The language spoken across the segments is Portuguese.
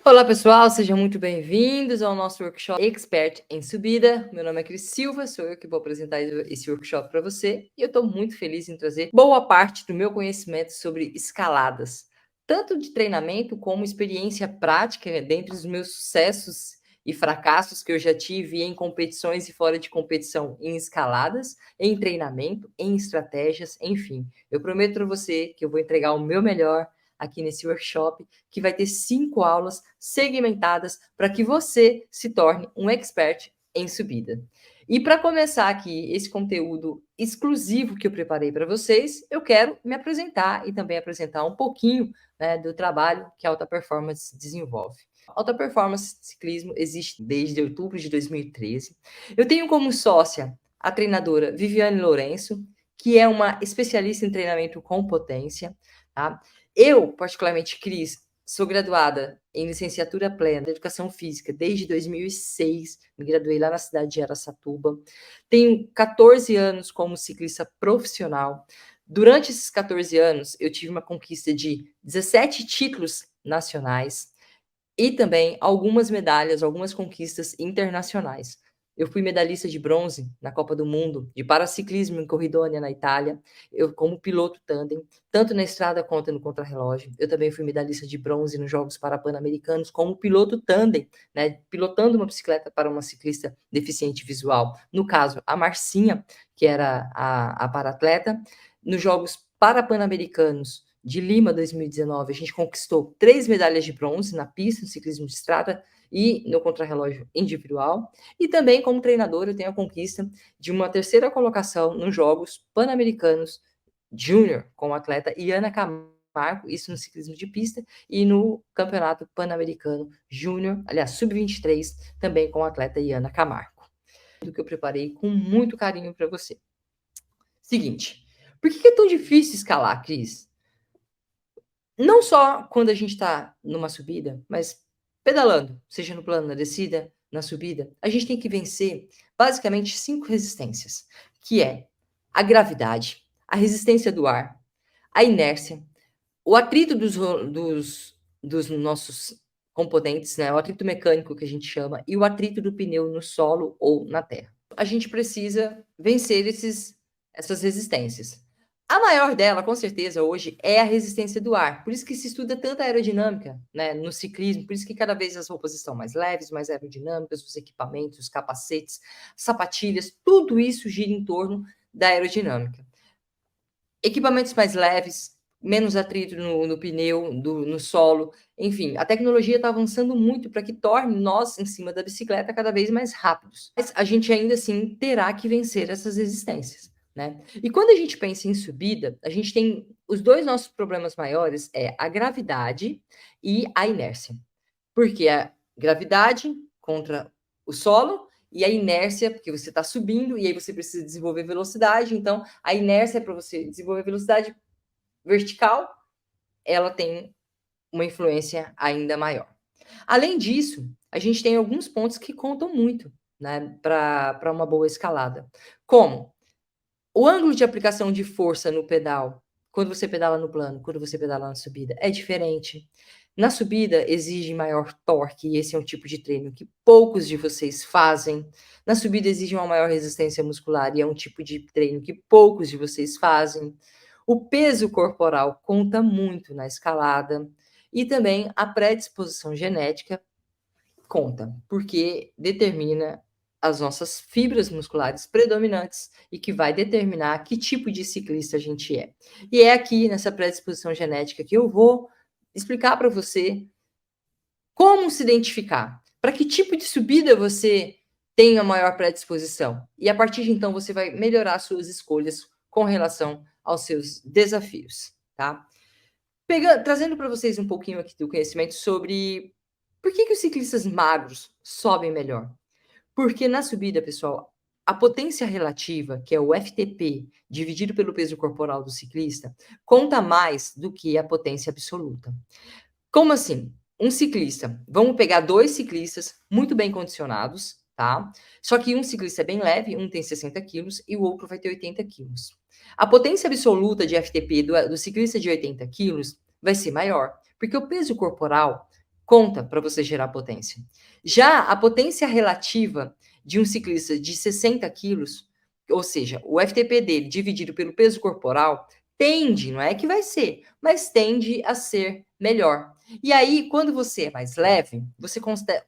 Olá pessoal, sejam muito bem-vindos ao nosso workshop Expert em Subida. Meu nome é Cris Silva, sou eu que vou apresentar esse workshop para você e eu estou muito feliz em trazer boa parte do meu conhecimento sobre escaladas, tanto de treinamento como experiência prática dentre os meus sucessos e fracassos que eu já tive em competições e fora de competição em escaladas, em treinamento, em estratégias, enfim. Eu prometo para você que eu vou entregar o meu melhor aqui nesse workshop, que vai ter 5 aulas segmentadas para que você se torne um expert em subida. E para começar aqui esse conteúdo exclusivo que eu preparei para vocês, eu quero me apresentar e também apresentar um pouquinho, né, do trabalho que a Alta Performance desenvolve. A Alta Performance Ciclismo existe desde outubro de 2013. Eu tenho como sócia a treinadora Viviane Lourenço, que é uma especialista em treinamento com potência, tá? Eu, particularmente, Cris, sou graduada em licenciatura plena de Educação Física desde 2006, me graduei lá na cidade de Araçatuba. Tenho 14 anos como ciclista profissional. Durante esses 14 anos, eu tive uma conquista de 17 títulos nacionais e também algumas medalhas, algumas conquistas internacionais. Eu fui medalhista de bronze na Copa do Mundo de paraciclismo em Corridônia, na Itália, eu como piloto tandem, tanto na estrada quanto no contrarrelógio. Eu também fui medalhista de bronze nos Jogos Parapan-Americanos como piloto tandem, né, pilotando uma bicicleta para uma ciclista deficiente visual. No caso, a Marcinha, que era a para-atleta, nos Jogos Parapan-Americanos de Lima 2019, a gente conquistou 3 medalhas de bronze na pista, no ciclismo de estrada e no contrarrelógio individual. E também, como treinador, eu tenho a conquista de uma terceira colocação nos Jogos Pan-Americanos Júnior, com a atleta Iana Camargo, isso no ciclismo de pista, e no Campeonato Pan-Americano Júnior, aliás, Sub-23, também com a atleta Iana Camargo. Do que eu preparei com muito carinho para você. Seguinte, por que é tão difícil escalar, Cris? Não só quando a gente está numa subida, mas pedalando, seja no plano, na descida, na subida, a gente tem que vencer basicamente 5 resistências, que é a gravidade, a resistência do ar, a inércia, o atrito dos nossos componentes, né, o atrito mecânico que a gente chama, e o atrito do pneu no solo ou na terra. A gente precisa vencer essas resistências. A maior dela, com certeza, hoje, é a resistência do ar. Por isso que se estuda tanta aerodinâmica, né, no ciclismo, por isso que cada vez as roupas estão mais leves, mais aerodinâmicas, os equipamentos, os capacetes, sapatilhas, tudo isso gira em torno da aerodinâmica. Equipamentos mais leves, menos atrito no pneu, no solo, enfim, a tecnologia está avançando muito para que torne nós, em cima da bicicleta, cada vez mais rápidos. Mas a gente ainda assim terá que vencer essas resistências, né? E quando a gente pensa em subida, a gente tem os dois nossos problemas maiores, é a gravidade e a inércia. Porque a gravidade contra o solo e a inércia, porque você está subindo e aí você precisa desenvolver velocidade, então a inércia para você desenvolver velocidade vertical, ela tem uma influência ainda maior. Além disso, a gente tem alguns pontos que contam muito, né, para uma boa escalada, como o ângulo de aplicação de força no pedal, quando você pedala no plano, quando você pedala na subida, é diferente. Na subida, exige maior torque, e esse é um tipo de treino que poucos de vocês fazem. Na subida, exige uma maior resistência muscular, e é um tipo de treino que poucos de vocês fazem. O peso corporal conta muito na escalada, e também a predisposição genética conta, porque determina as nossas fibras musculares predominantes e que vai determinar que tipo de ciclista a gente é. E é aqui nessa predisposição genética que eu vou explicar para você como se identificar, para que tipo de subida você tem a maior predisposição. E a partir de então você vai melhorar suas escolhas com relação aos seus desafios, tá? Trazendo para vocês um pouquinho aqui do conhecimento sobre por que os ciclistas magros sobem melhor. Porque na subida, pessoal, a potência relativa, que é o FTP, dividido pelo peso corporal do ciclista, conta mais do que a potência absoluta. Como assim? Um ciclista, vamos pegar 2 ciclistas muito bem condicionados, tá? Só que um ciclista é bem leve, um tem 60 quilos e o outro vai ter 80 quilos. A potência absoluta de FTP do ciclista de 80 quilos vai ser maior, porque o peso corporal conta para você gerar potência. Já a potência relativa de um ciclista de 60 quilos, ou seja, o FTP dele dividido pelo peso corporal, tende, não é que vai ser, mas tende a ser melhor. E aí, quando você é mais leve, você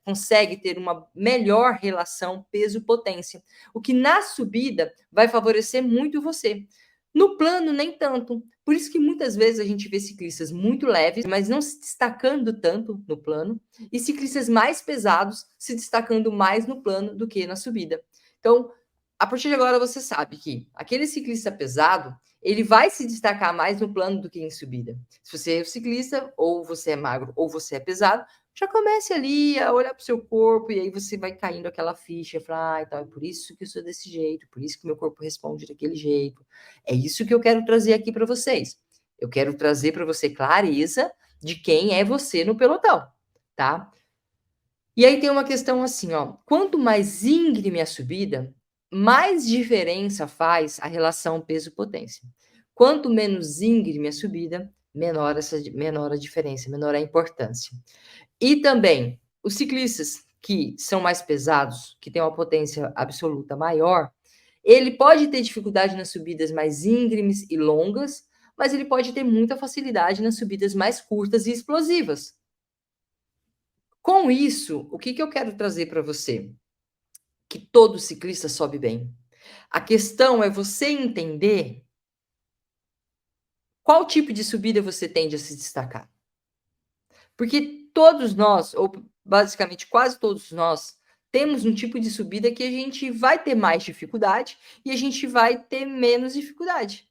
consegue ter uma melhor relação peso-potência, o que na subida vai favorecer muito você. No plano, nem tanto. Por isso que muitas vezes a gente vê ciclistas muito leves, mas não se destacando tanto no plano, e ciclistas mais pesados se destacando mais no plano do que na subida. Então, a partir de agora você sabe que aquele ciclista pesado, ele vai se destacar mais no plano do que em subida. Se você é ciclista, ou você é magro, ou você é pesado, já comece ali a olhar para o seu corpo, e aí você vai caindo aquela ficha, falar, ah, então é por isso que eu sou desse jeito, por isso que meu corpo responde daquele jeito. É isso que eu quero trazer aqui para vocês. Eu quero trazer para você clareza de quem é você no pelotão, tá? E aí tem uma questão assim, ó, quanto mais íngreme a subida, mais diferença faz a relação peso-potência. Quanto menos íngreme a subida, menor a diferença, menor a importância. E também, os ciclistas que são mais pesados, que têm uma potência absoluta maior, ele pode ter dificuldade nas subidas mais íngremes e longas, mas ele pode ter muita facilidade nas subidas mais curtas e explosivas. Com isso, o que eu quero trazer para você? Que todo ciclista sobe bem. A questão é você entender qual tipo de subida você tende a se destacar. Porque todos nós, ou basicamente quase todos nós, temos um tipo de subida que a gente vai ter mais dificuldade e a gente vai ter menos dificuldade.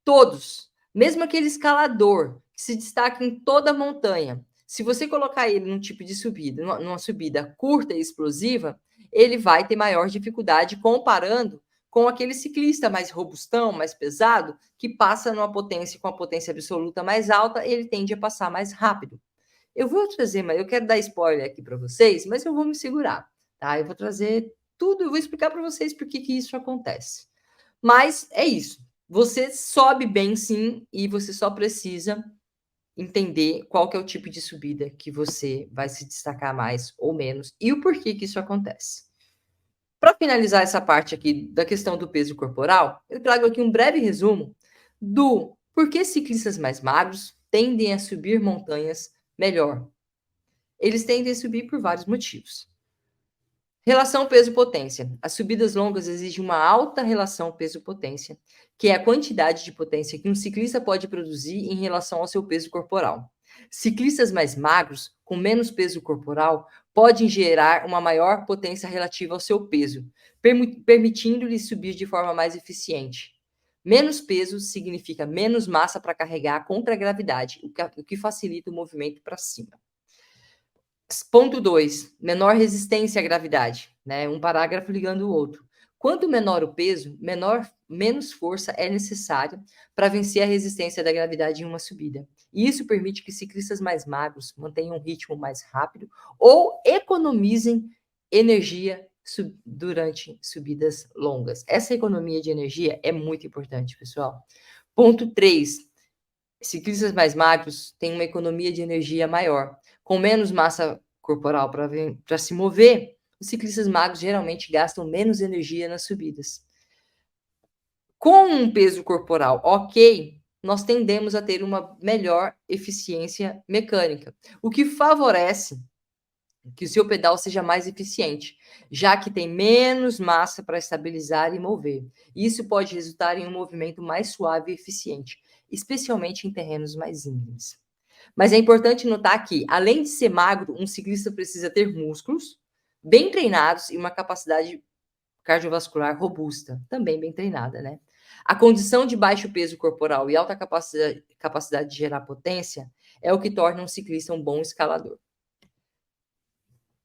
Todos. Mesmo aquele escalador que se destaca em toda a montanha, se você colocar ele num tipo de subida, numa subida curta e explosiva, ele vai ter maior dificuldade comparando com aquele ciclista mais robustão, mais pesado, que passa numa potência com a potência absoluta mais alta, ele tende a passar mais rápido. Eu vou trazer, mas eu quero dar spoiler aqui para vocês, mas eu vou me segurar, tá? Eu vou trazer tudo, eu vou explicar para vocês por que isso acontece. Mas é isso. Você sobe bem sim e você só precisa entender qual que é o tipo de subida que você vai se destacar mais ou menos e o porquê que isso acontece. Para finalizar essa parte aqui da questão do peso corporal, eu trago aqui um breve resumo do porquê ciclistas mais magros tendem a subir montanhas melhor. Eles tendem a subir por vários motivos. Relação peso-potência. As subidas longas exigem uma alta relação peso-potência, que é a quantidade de potência que um ciclista pode produzir em relação ao seu peso corporal. Ciclistas mais magros, com menos peso corporal, podem gerar uma maior potência relativa ao seu peso, permitindo-lhe subir de forma mais eficiente. Menos peso significa menos massa para carregar contra a gravidade, o que facilita o movimento para cima. Ponto 2, menor resistência à gravidade, né? Um parágrafo ligando o outro. Quanto menor o peso, menos força é necessária para vencer a resistência da gravidade em uma subida. E isso permite que ciclistas mais magros mantenham um ritmo mais rápido ou economizem energia durante subidas longas. Essa economia de energia é muito importante, pessoal. Ponto 3, ciclistas mais magros têm uma economia de energia maior. Com menos massa corporal para se mover, os ciclistas magros geralmente gastam menos energia nas subidas. Com um peso corporal ok, nós tendemos a ter uma melhor eficiência mecânica, o que favorece que o seu pedal seja mais eficiente, já que tem menos massa para estabilizar e mover. Isso pode resultar em um movimento mais suave e eficiente, especialmente em terrenos mais íngremes. Mas é importante notar que, além de ser magro, um ciclista precisa ter músculos bem treinados e uma capacidade cardiovascular robusta, também bem treinada, né? A condição de baixo peso corporal e alta capacidade de gerar potência é o que torna um ciclista um bom escalador.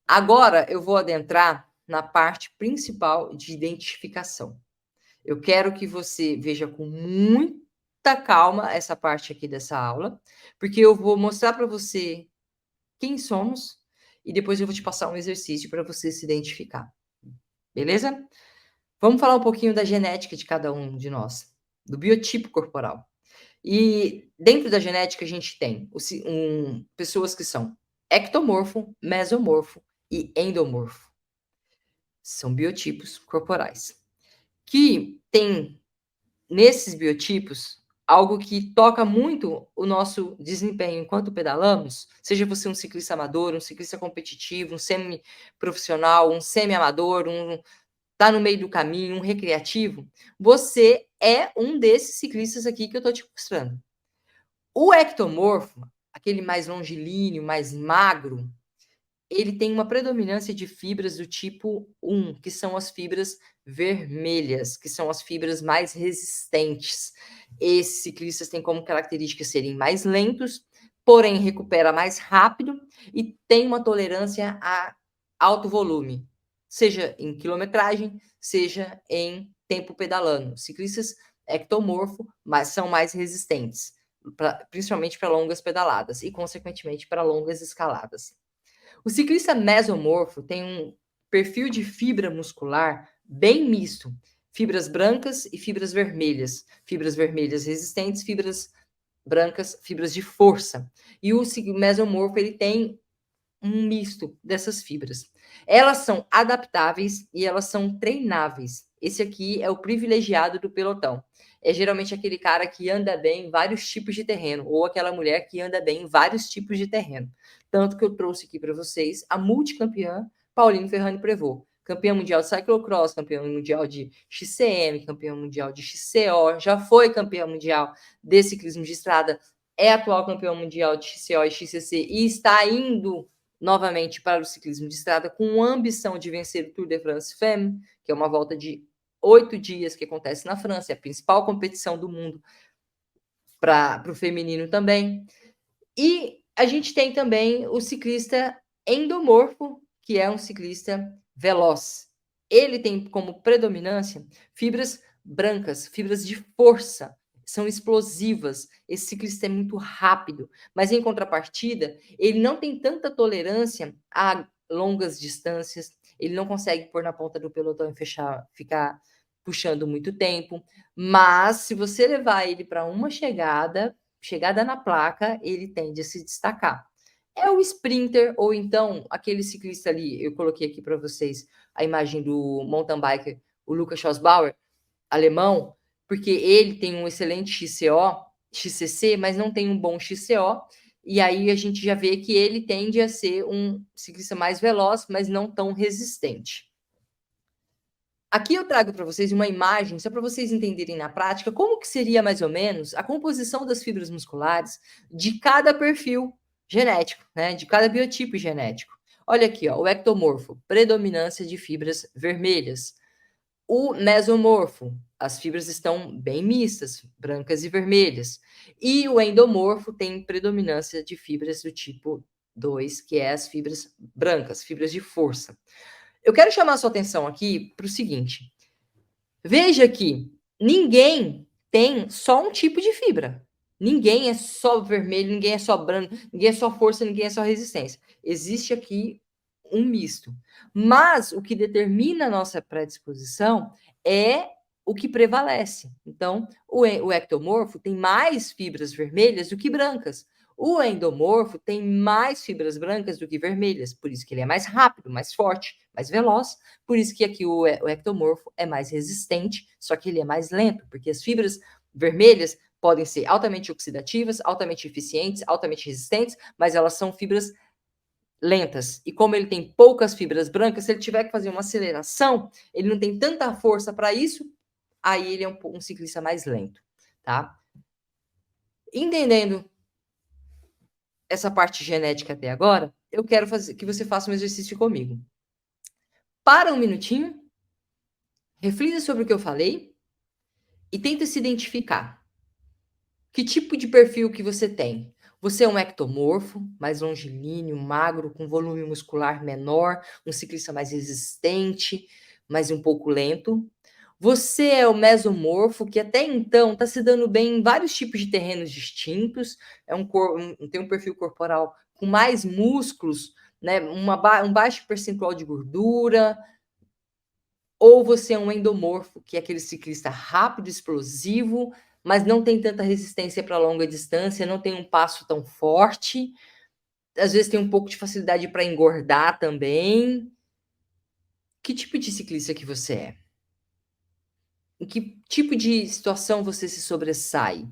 Agora eu vou adentrar na parte principal de identificação. Eu quero que você veja com muita calma essa parte aqui dessa aula, porque eu vou mostrar para você quem somos e depois eu vou te passar um exercício para você se identificar. Beleza? Vamos falar um pouquinho da genética de cada um de nós, do biotipo corporal. E dentro da genética a gente tem pessoas que são ectomorfo, mesomorfo e endomorfo. São biotipos corporais que tem nesses biotipos algo que toca muito o nosso desempenho enquanto pedalamos, seja você um ciclista amador, um ciclista competitivo, um semi-profissional, um semi-amador, tá no meio do caminho, um recreativo, você é um desses ciclistas aqui que eu tô te mostrando. O ectomorfo, aquele mais longilíneo, mais magro, ele tem uma predominância de fibras do tipo 1, que são as fibras vermelhas, que são as fibras mais resistentes. Esses ciclistas têm como característica serem mais lentos, porém recupera mais rápido e tem uma tolerância a alto volume, seja em quilometragem, seja em tempo pedalando. Ciclistas ectomorfo, mas são mais resistentes, principalmente para longas pedaladas e, consequentemente, para longas escaladas. O ciclista mesomorfo tem um perfil de fibra muscular bem misto, fibras brancas e fibras vermelhas resistentes, fibras brancas, fibras de força. E o mesomorfo ele tem um misto dessas fibras. Elas são adaptáveis e elas são treináveis. Esse aqui é o privilegiado do pelotão. É geralmente aquele cara que anda bem em vários tipos de terreno, ou aquela mulher que anda bem em vários tipos de terreno. Tanto que eu trouxe aqui para vocês a multicampeã Pauline Ferrand Prévot. Campeã mundial de cyclocross, campeã mundial de XCM, campeã mundial de XCO, já foi campeã mundial de ciclismo de estrada, é atual campeã mundial de XCO e XCC e está indo novamente para o ciclismo de estrada com a ambição de vencer o Tour de France Femme, que é uma volta de 8 dias que acontece na França, é a principal competição do mundo para o feminino também. E a gente tem também o ciclista endomorfo, que é um ciclista veloz. Ele tem como predominância fibras brancas, fibras de força, são explosivas. Esse ciclista é muito rápido, mas em contrapartida, ele não tem tanta tolerância a longas distâncias, ele não consegue pôr na ponta do pelotão e ficar puxando muito tempo. Mas se você levar ele para uma chegada na placa, ele tende a se destacar. É o sprinter, ou então aquele ciclista ali, eu coloquei aqui para vocês a imagem do mountain biker, o Lukas Schossbauer, alemão, porque ele tem um excelente XCC, mas não tem um bom XCO, e aí a gente já vê que ele tende a ser um ciclista mais veloz, mas não tão resistente. Aqui eu trago para vocês uma imagem, só para vocês entenderem na prática como que seria mais ou menos a composição das fibras musculares de cada perfil genético, né? De cada biotipo genético. Olha aqui, ó, o ectomorfo, predominância de fibras vermelhas. O mesomorfo, as fibras estão bem mistas, brancas e vermelhas. E o endomorfo tem predominância de fibras do tipo 2, que é as fibras brancas, fibras de força. Eu quero chamar a sua atenção aqui para o seguinte. Veja que ninguém tem só um tipo de fibra. Ninguém é só vermelho, ninguém é só branco, ninguém é só força, ninguém é só resistência. Existe aqui um misto. Mas o que determina a nossa predisposição é o que prevalece. Então, o ectomorfo tem mais fibras vermelhas do que brancas. O endomorfo tem mais fibras brancas do que vermelhas, por isso que ele é mais rápido, mais forte, mais veloz. Por isso que aqui o ectomorfo é mais resistente, só que ele é mais lento, porque as fibras vermelhas podem ser altamente oxidativas, altamente eficientes, altamente resistentes, mas elas são fibras lentas. E como ele tem poucas fibras brancas, se ele tiver que fazer uma aceleração, ele não tem tanta força para isso, aí ele é um ciclista mais lento, tá? Entendendo essa parte genética até agora, eu quero que você faça um exercício comigo. Para um minutinho, reflita sobre o que eu falei e tenta se identificar. Que tipo de perfil que você tem? Você é um ectomorfo, mais longilíneo, magro, com volume muscular menor, um ciclista mais resistente, mas um pouco lento. Você é o mesomorfo, que até então está se dando bem em vários tipos de terrenos distintos, tem um perfil corporal com mais músculos, né, um baixo percentual de gordura. Ou você é um endomorfo, que é aquele ciclista rápido, explosivo, mas não tem tanta resistência para longa distância, não tem um passo tão forte. às vezes tem um pouco de facilidade para engordar também. Que tipo de ciclista que você é? Em que tipo de situação você se sobressai?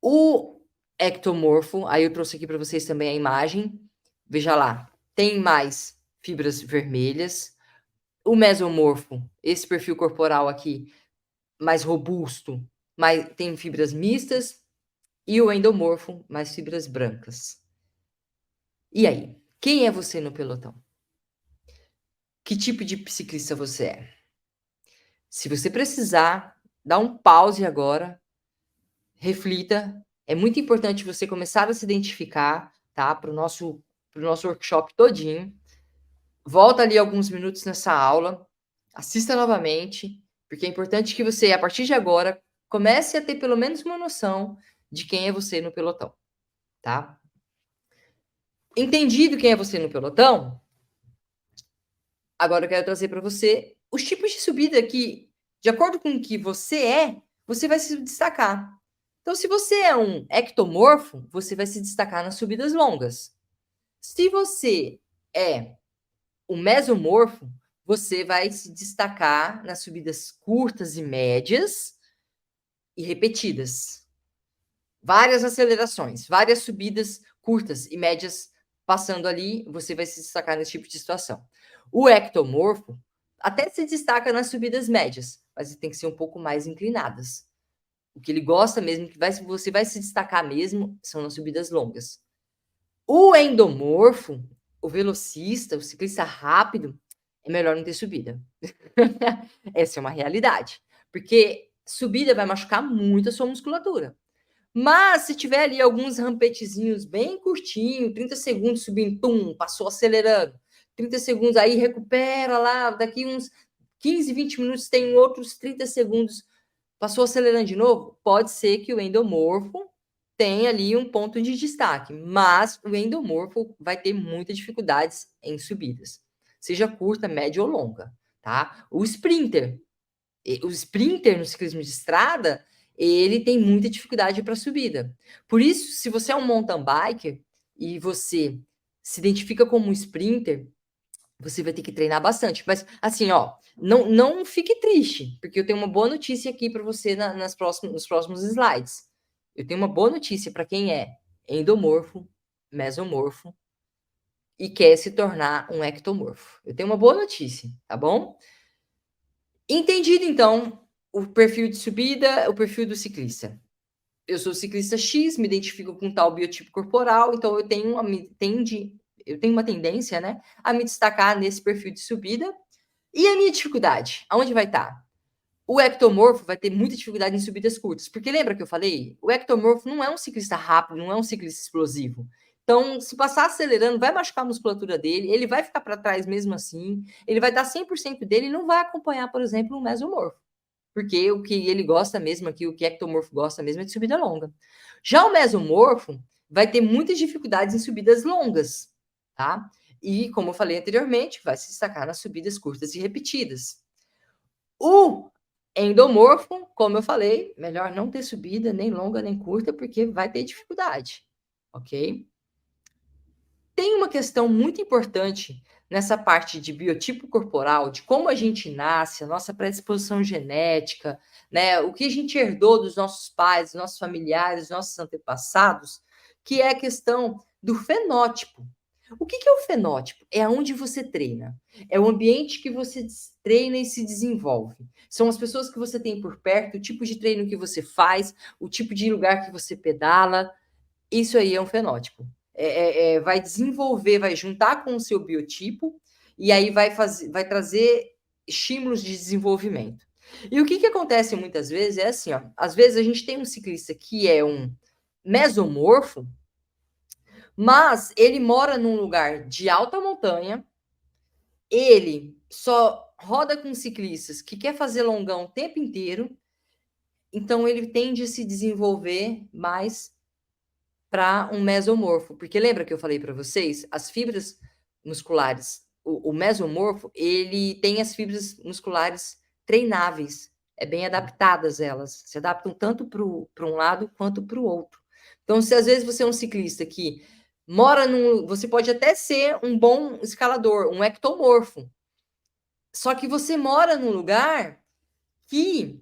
O ectomorfo, aí eu trouxe aqui para vocês também a imagem. Veja lá, tem mais fibras vermelhas. O mesomorfo, esse perfil corporal aqui, mais robusto, mais, tem fibras mistas. E o endomorfo, mais fibras brancas. E aí, quem é você no pelotão? Que tipo de ciclista você é? Se você precisar, dá um pause agora, reflita. É muito importante você começar a se identificar, tá? Pro nosso workshop todinho. Volta ali alguns minutos nessa aula, assista novamente, porque é importante que você, a partir de agora, comece a ter pelo menos uma noção de quem é você no pelotão, tá? Entendido quem é você no pelotão, agora eu quero trazer para você os tipos de subida que, de acordo com o que você vai se destacar. Então, se você é um ectomorfo, você vai se destacar nas subidas longas. Se você é um mesomorfo, você vai se destacar nas subidas curtas e médias e repetidas. Várias acelerações, várias subidas curtas e médias passando ali, você vai se destacar nesse tipo de situação. O ectomorfo até se destaca nas subidas médias, mas tem que ser um pouco mais inclinadas. O que ele gosta mesmo, que você vai se destacar mesmo, são nas subidas longas. O endomorfo, o velocista, o ciclista rápido, é melhor não ter subida. Essa é uma realidade. Porque subida vai machucar muito a sua musculatura. Mas se tiver ali alguns rampetezinhos bem curtinho, 30 segundos subindo, pum, passou acelerando. 30 segundos, aí recupera lá, daqui uns 15, 20 minutos tem outros 30 segundos, passou acelerando de novo, pode ser que o endomorfo tenha ali um ponto de destaque, mas o endomorfo vai ter muitas dificuldades em subidas, seja curta, média ou longa, tá? O sprinter no ciclismo de estrada, ele tem muita dificuldade para subida. Por isso, se você é um mountain biker e você se identifica como um sprinter, você vai ter que treinar bastante. Mas, assim, ó, não fique triste, porque eu tenho uma boa notícia aqui para você nos próximos slides. Eu tenho uma boa notícia para quem é endomorfo, mesomorfo e quer se tornar um ectomorfo. Eu tenho uma boa notícia, tá bom? Entendido, então, o perfil de subida, o perfil do ciclista. Eu sou ciclista X, me identifico com tal biotipo corporal, então eu tenho uma tendência, né, a me destacar nesse perfil de subida. E a minha dificuldade, aonde vai estar? O ectomorfo vai ter muita dificuldade em subidas curtas, porque lembra que eu falei? O ectomorfo não é um ciclista rápido, não é um ciclista explosivo. Então, se passar acelerando, vai machucar a musculatura dele, ele vai ficar para trás mesmo assim, ele vai dar 100% dele e não vai acompanhar, por exemplo, um mesomorfo. Porque o que ele gosta mesmo aqui, o que o ectomorfo gosta mesmo é de subida longa. Já o mesomorfo vai ter muitas dificuldades em subidas longas, tá? E, como eu falei anteriormente, vai se destacar nas subidas curtas e repetidas. O endomorfo, como eu falei, melhor não ter subida nem longa nem curta, porque vai ter dificuldade, ok? Tem uma questão muito importante nessa parte de biotipo corporal, de como a gente nasce, a nossa predisposição genética, né? O que a gente herdou dos nossos pais, dos nossos familiares, dos nossos antepassados, que é a questão do fenótipo. O que é o fenótipo? É onde você treina. É o ambiente que você treina e se desenvolve. São as pessoas que você tem por perto, o tipo de treino que você faz, o tipo de lugar que você pedala. Isso aí é um fenótipo. Vai desenvolver, vai juntar com o seu biotipo e aí vai trazer estímulos de desenvolvimento. E o que acontece muitas vezes é assim, ó, às vezes a gente tem um ciclista que é um mesomorfo, mas ele mora num lugar de alta montanha, ele só roda com ciclistas que quer fazer longão o tempo inteiro, então ele tende a se desenvolver mais para um mesomorfo, porque lembra que eu falei para vocês, as fibras musculares, o mesomorfo, ele tem as fibras musculares treináveis, bem adaptadas elas, se adaptam tanto para um lado quanto para o outro. Então, se às vezes você é um ciclista que Você pode até ser um bom escalador, um ectomorfo. Só que você mora num lugar que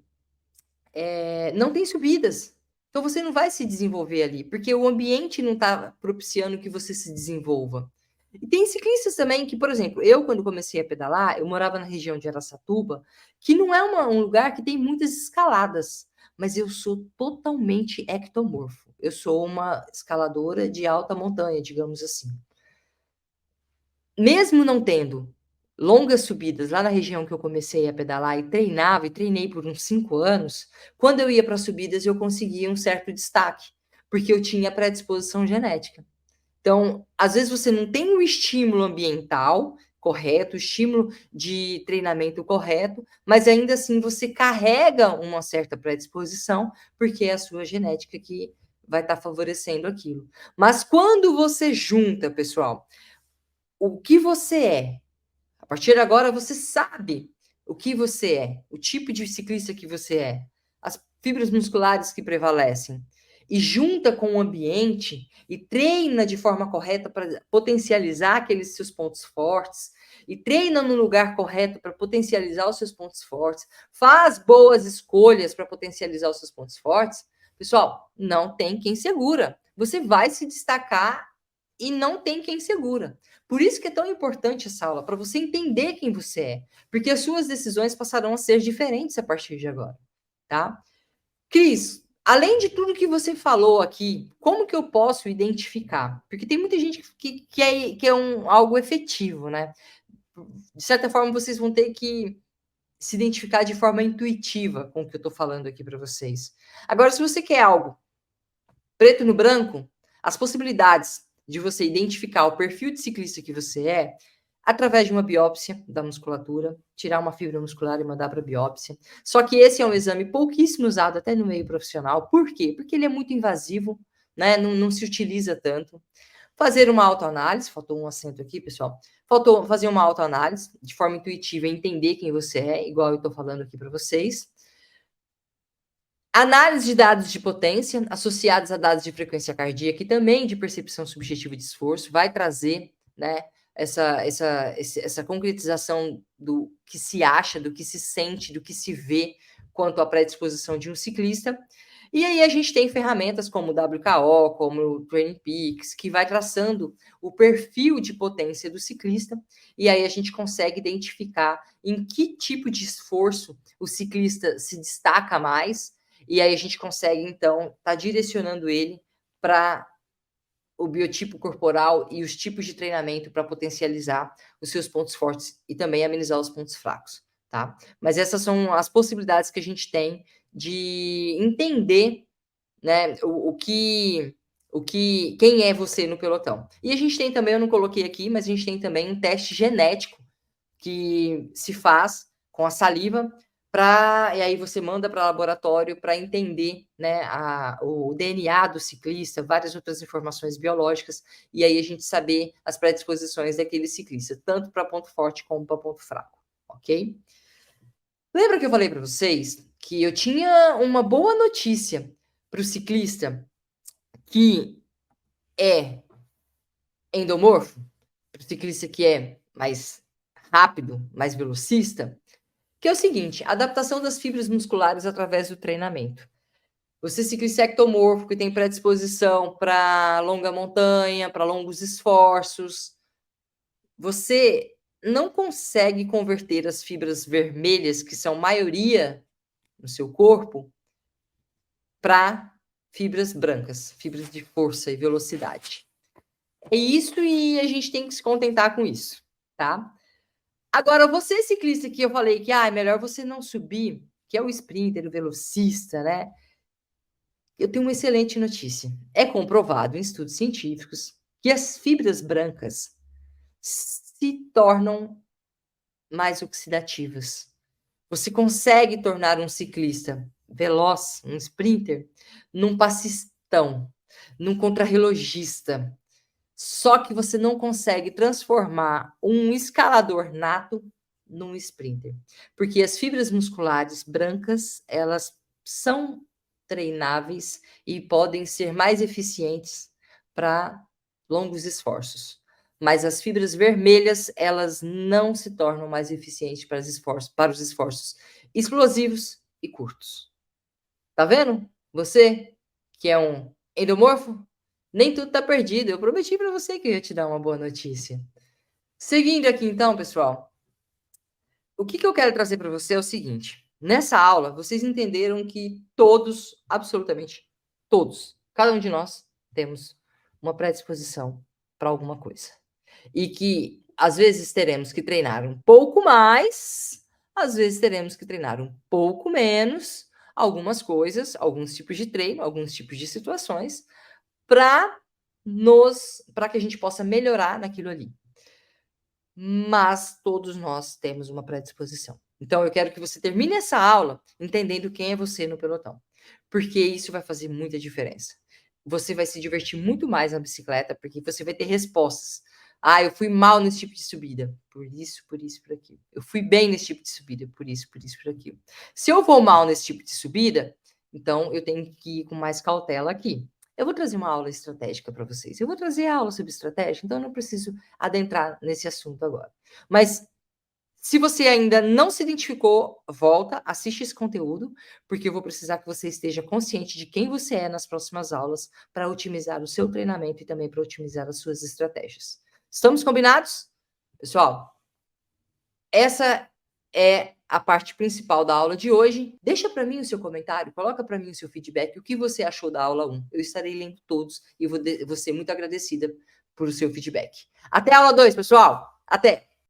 não tem subidas. Então você não vai se desenvolver ali, porque o ambiente não está propiciando que você se desenvolva. E tem ciclistas também que, por exemplo, eu quando comecei a pedalar, eu morava na região de Araçatuba, que não é um lugar que tem muitas escaladas, mas eu sou totalmente ectomorfo. Eu sou uma escaladora de alta montanha, digamos assim. Mesmo não tendo longas subidas lá na região que eu comecei a pedalar e treinava, e treinei por uns 5 anos, quando eu ia para as subidas eu conseguia um certo destaque, porque eu tinha predisposição genética. Então, às vezes você não tem o estímulo ambiental correto, o estímulo de treinamento correto, mas ainda assim você carrega uma certa predisposição, porque é a sua genética que vai estar favorecendo aquilo. Mas quando você junta, pessoal, o que você é, a partir de agora você sabe o que você é, o tipo de ciclista que você é, as fibras musculares que prevalecem, e junta com o ambiente e treina de forma correta para potencializar aqueles seus pontos fortes, e treina no lugar correto para potencializar os seus pontos fortes, faz boas escolhas para potencializar os seus pontos fortes, pessoal, não tem quem segura. Você vai se destacar e não tem quem segura. Por isso que é tão importante essa aula, para você entender quem você é, porque as suas decisões passarão a ser diferentes a partir de agora, tá? Cris, além de tudo que você falou aqui, como que eu posso identificar? Porque tem muita gente que é algo efetivo, né? De certa forma, vocês vão ter que se identificar de forma intuitiva com o que eu estou falando aqui para vocês. Agora, se você quer algo preto no branco, as possibilidades de você identificar o perfil de ciclista que você é, através de uma biópsia da musculatura, tirar uma fibra muscular e mandar para biópsia. Só que esse é um exame pouquíssimo usado até no meio profissional. Por quê? Porque ele é muito invasivo, né? Não se utiliza tanto. Fazer uma autoanálise, faltou um acento aqui, pessoal. Faltou fazer uma autoanálise de forma intuitiva, entender quem você é, igual eu estou falando aqui para vocês. Análise de dados de potência associados a dados de frequência cardíaca e também de percepção subjetiva de esforço, vai trazer, né, essa concretização do que se acha, do que se sente, do que se vê quanto à predisposição de um ciclista. E aí a gente tem ferramentas como o WKO, como o Training Peaks, que vai traçando o perfil de potência do ciclista, e aí a gente consegue identificar em que tipo de esforço o ciclista se destaca mais, e aí a gente consegue, então, estar direcionando ele para o biotipo corporal e os tipos de treinamento para potencializar os seus pontos fortes e também amenizar os pontos fracos, tá? Mas essas são as possibilidades que a gente tem de entender, né, quem é você no pelotão. E a gente tem também, eu não coloquei aqui, mas a gente tem também um teste genético que se faz com a saliva, e aí você manda para o laboratório para entender, né, o DNA do ciclista, várias outras informações biológicas, e aí a gente saber as predisposições daquele ciclista, tanto para ponto forte como para ponto fraco, ok? Lembra que eu falei para vocês que eu tinha uma boa notícia para o ciclista que é endomorfo, para o ciclista que é mais rápido, mais velocista, que é o seguinte, adaptação das fibras musculares através do treinamento. Você ciclista ectomorfo, que tem predisposição para longa montanha, para longos esforços, você não consegue converter as fibras vermelhas, que são maioria no seu corpo, para fibras brancas, fibras de força e velocidade. É isso e a gente tem que se contentar com isso, tá? Agora, você ciclista que eu falei que é melhor você não subir, que é o sprinter, o velocista, né? Eu tenho uma excelente notícia. É comprovado em estudos científicos que as fibras brancas se tornam mais oxidativas. Você consegue tornar um ciclista veloz, um sprinter, num passistão, num contrarrelogista. Só que você não consegue transformar um escalador nato num sprinter. Porque as fibras musculares brancas, elas são treináveis e podem ser mais eficientes para longos esforços. Mas as fibras vermelhas, elas não se tornam mais eficientes para os esforços explosivos e curtos. Tá vendo? Você, que é um endomorfo, nem tudo tá perdido. Eu prometi para você que eu ia te dar uma boa notícia. Seguindo aqui então, pessoal, o que eu quero trazer para você é o seguinte: nessa aula, vocês entenderam que todos, absolutamente todos, cada um de nós, temos uma predisposição para alguma coisa. E que às vezes teremos que treinar um pouco mais, às vezes teremos que treinar um pouco menos, algumas coisas, alguns tipos de treino, alguns tipos de situações, para para que a gente possa melhorar naquilo ali. Mas todos nós temos uma predisposição. Então eu quero que você termine essa aula entendendo quem é você no pelotão, porque isso vai fazer muita diferença. Você vai se divertir muito mais na bicicleta, porque você vai ter respostas. Ah, eu fui mal nesse tipo de subida, por isso, por aquilo. Eu fui bem nesse tipo de subida, por isso, por aquilo. Se eu vou mal nesse tipo de subida, então eu tenho que ir com mais cautela aqui. Eu vou trazer uma aula estratégica para vocês. Eu vou trazer aula sobre estratégia, então eu não preciso adentrar nesse assunto agora. Mas se você ainda não se identificou, volta, assiste esse conteúdo, porque eu vou precisar que você esteja consciente de quem você é nas próximas aulas para otimizar o seu treinamento e também para otimizar as suas estratégias. Estamos combinados? Pessoal, essa é a parte principal da aula de hoje. Deixa para mim o seu comentário, coloca para mim o seu feedback, o que você achou da aula 1. Eu estarei lendo todos e vou ser muito agradecida por o seu feedback. Até a aula 2, pessoal. Até!